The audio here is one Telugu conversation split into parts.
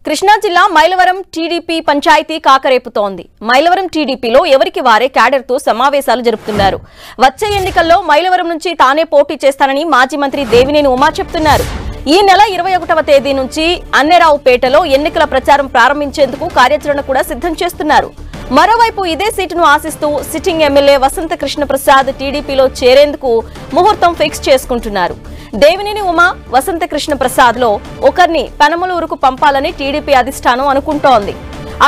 కృష్ణా జిల్లా మైలవరం టీడీపీ పంచాయతీ కాకరేపుతోంది. మైలవరం టీడీపీలో ఎవరికి వారే క్యాడర్తో సమావేశాలు జరుపుతున్నారు. వచ్చే ఎన్నికల్లో మైలవరం నుంచి తానే పోటీ చేస్తానని మాజీ మంత్రి దేవినేని ఉమా చెప్తున్నారు. ఈ నెల 21వ తేదీ నుంచి అన్నెరావుపేటలో ఎన్నికల ప్రచారం ప్రారంభించేందుకు కార్యాచరణ కూడా సిద్ధం చేస్తున్నారు. మరోవైపు ఇదే సీటును ఆశిస్తూ సిట్టింగ్ ఎమ్మెల్యే వసంత కృష్ణ ప్రసాద్ టీడీపీలో చేరేందుకు ముహూర్తం ఫిక్స్ చేసుకుంటున్నారు. దేవినేని ఉమా, వసంత కృష్ణ ప్రసాద్ లో ఒకరిని పెనమలూరుకు పంపాలని టీడీపీ అధిష్టానం అనుకుంటోంది.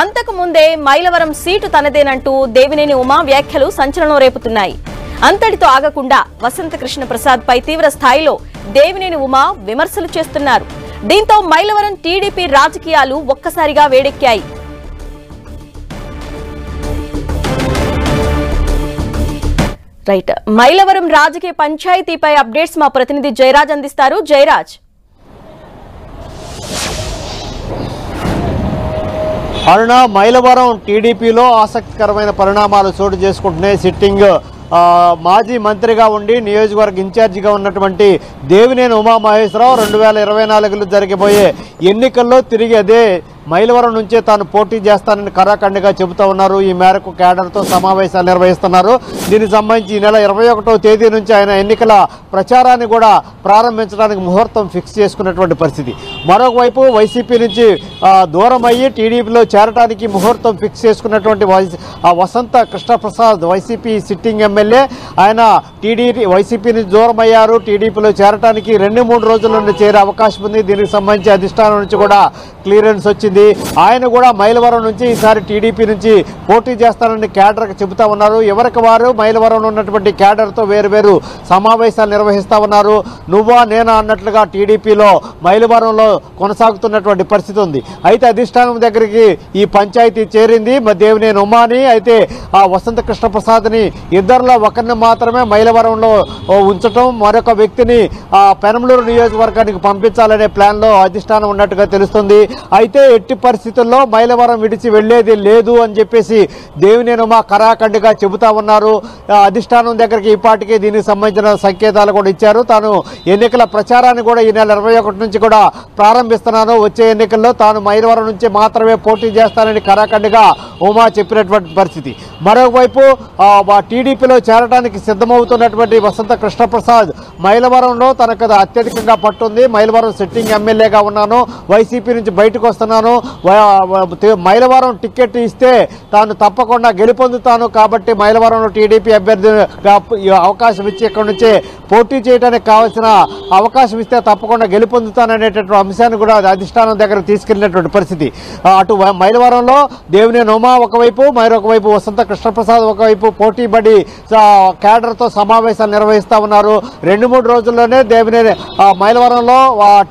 అంతకు ముందే మైలవరం సీటు తనదేనంటూ దేవినేని ఉమా వ్యాఖ్యలు సంచలనం రేపుతున్నాయి. అంతటితో ఆగకుండా వసంత కృష్ణ ప్రసాద్ పై తీవ్ర స్థాయిలో దేవినేని ఉమా విమర్శలు చేస్తున్నారు. దీంతో మైలవరం టీడీపీ రాజకీయాలు ఒక్కసారిగా వేడెక్కాయి. రైట్, మైలవరం రాజకీయ పంచాయతీపై అప్డేట్స్ మా ప్రతినిధి జయరాజ్ అందిస్తారు. జయరాజ్. అరుణ, మైలవరం టీడీపీలో ఆసక్తికరమైన పరిణామాలు చోటు చేసుకుంటున్నాయి. సిట్టింగ్ మాజీ మంత్రిగా ఉండి నియోజకవర్గ ఇన్ఛార్జిగా ఉన్నటువంటి దేవినేని ఉమామహేశ్వరరావు 2024లో జరగబోయే ఎన్నికల్లో తిరిగి అదే మైలవరం నుంచే తాను పోటీ చేస్తానని కరాఖండిగా చెబుతా ఉన్నారు. ఈ మేరకు కేడర్తో సమావేశాలు నిర్వహిస్తున్నారు. దీనికి సంబంధించి ఈ నెల 21వ తేదీ నుంచి ఆయన ఎన్నికల ప్రచారాన్ని కూడా ప్రారంభించడానికి ముహూర్తం ఫిక్స్ చేసుకున్నటువంటి పరిస్థితి. మరొకవైపు వైసీపీ నుంచి దూరం అయ్యి టీడీపీలో చేరడానికి ముహూర్తం ఫిక్స్ చేసుకున్నటువంటి వసంత కృష్ణప్రసాద్ వైసీపీ సిట్టింగ్ ఎమ్మెల్యే, ఆయన వైసీపీ నుంచి దూరం అయ్యారు. టీడీపీలో చేరడానికి 2-3 రోజుల్లోనే చేరే అవకాశం ఉంది. దీనికి సంబంధించి అధిష్టానం నుంచి కూడా క్లియరెన్స్ వచ్చింది. ఆయన కూడా మైలవరం నుంచి ఈసారి టీడీపీ నుంచి పోటీ చేస్తానని కేడర్కి చెబుతా ఉన్నారు. ఎవరికి వారు మైలవరంలో ఉన్నటువంటి కేడర్తో వేరు సమావేశాలు నిర్వహిస్తా ఉన్నారు. నువ్వా నేనా అన్నట్లుగా టీడీపీలో మైలవరంలో కొనసాగుతున్నటువంటి పరిస్థితి ఉంది. అయితే అధిష్టానం దగ్గరికి ఈ పంచాయతీ చేరింది. దేవినేని ఉమాని, అయితే ఆ వసంత కృష్ణప్రసాద్ని, ఇద్దరిలో ఒకరిని మాత్రమే మైలవరంలో ఉంచటం, మరొక వ్యక్తిని పెనమలూరు నియోజకవర్గానికి పంపించాలనే ప్లాన్లో అధిష్టానం ఉన్నట్టుగా తెలుస్తుంది. అయితే ఎట్టి పరిస్థితుల్లో మైలవరం విడిచి వెళ్లేది లేదు అని చెప్పేసి దేవినేని ఉమా కరాఖండిగా చెబుతా ఉన్నారు. అధిష్టానం దగ్గరికి ఇప్పటికే దీనికి సంబంధించిన సంకేతాలు కూడా ఇచ్చారు. తాను ఎన్నికల ప్రచారాన్ని కూడా ఈ నెల 21 నుంచి కూడా ప్రారంభిస్తున్నాను. వచ్చే ఎన్నికల్లో తాను మైలవరం నుంచి మాత్రమే పోటీ చేస్తానని కరాఖండిగా ఉమా చెప్పినటువంటి పరిస్థితి. మరోవైపు టీడీపీలో చేరడానికి సిద్ధమవుతున్నటువంటి వసంత కృష్ణప్రసాద్ మైలవరంలో తనకు అత్యధికంగా పట్టుంది. మైలవరం సిట్టింగ్ ఎమ్మెల్యేగా ఉన్నాను, వైసీపీ నుంచి బయటకు వస్తున్నాను, మైలవరం టికెట్ ఇస్తే తాను తప్పకుండా గెలుపొందుతాను, కాబట్టి మైలవరంలో టీడీపీ అభ్యర్థిగా అవకాశం ఇచ్చి ఇక్కడ నుంచే పోటీ చేయడానికి కావాల్సిన అవకాశం ఇస్తే తప్పకుండా గెలుపొందుతాననేటటువంటి అంశాన్ని కూడా అధిష్టానం దగ్గర తీసుకెళ్లినటువంటి పరిస్థితి. అటు మైలవరంలో దేవినేని ఉమా ఒకవైపు, మరొకవైపు వసంత కృష్ణప్రసాద్ ఒకవైపు పోటీపడి కేడర్తో సమావేశాలు నిర్వహిస్తా ఉన్నారు. 2-3 రోజుల్లోనే దేవినేని మైలవరంలో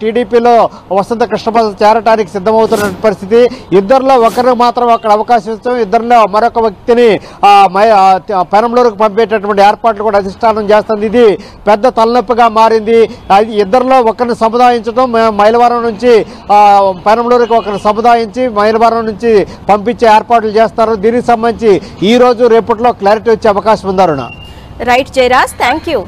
టీడీపీలో వసంత కృష్ణప్రసాద్ చేరటానికి సిద్ధమవుతున్న పరిస్థితి. ఇద్దరిలో ఒకరు మాత్రం అక్కడ అవకాశం ఇస్తాం, ఇద్దరిలో మరొక వ్యక్తిని పెనమలూరుకు పంపేటటువంటి ఏర్పాట్లు కూడా అధిష్టానం చేస్తుంది. ఇది పెద్ద తలనొప్పిగా మారింది. ఇద్దరిలో ఒకరిని సముదాయించడం, మైలవరం నుంచి పెనమలూరుకి ఒకరిని సముదాయించి మైలవరం నుంచి పంపించే ఏర్పాట్లు చేస్తారు. దీనికి సంబంధించి ఈ రోజు రేపట్లో క్లారిటీ వచ్చే అవకాశం ఉందారునా. Right Jayaraj, thank you.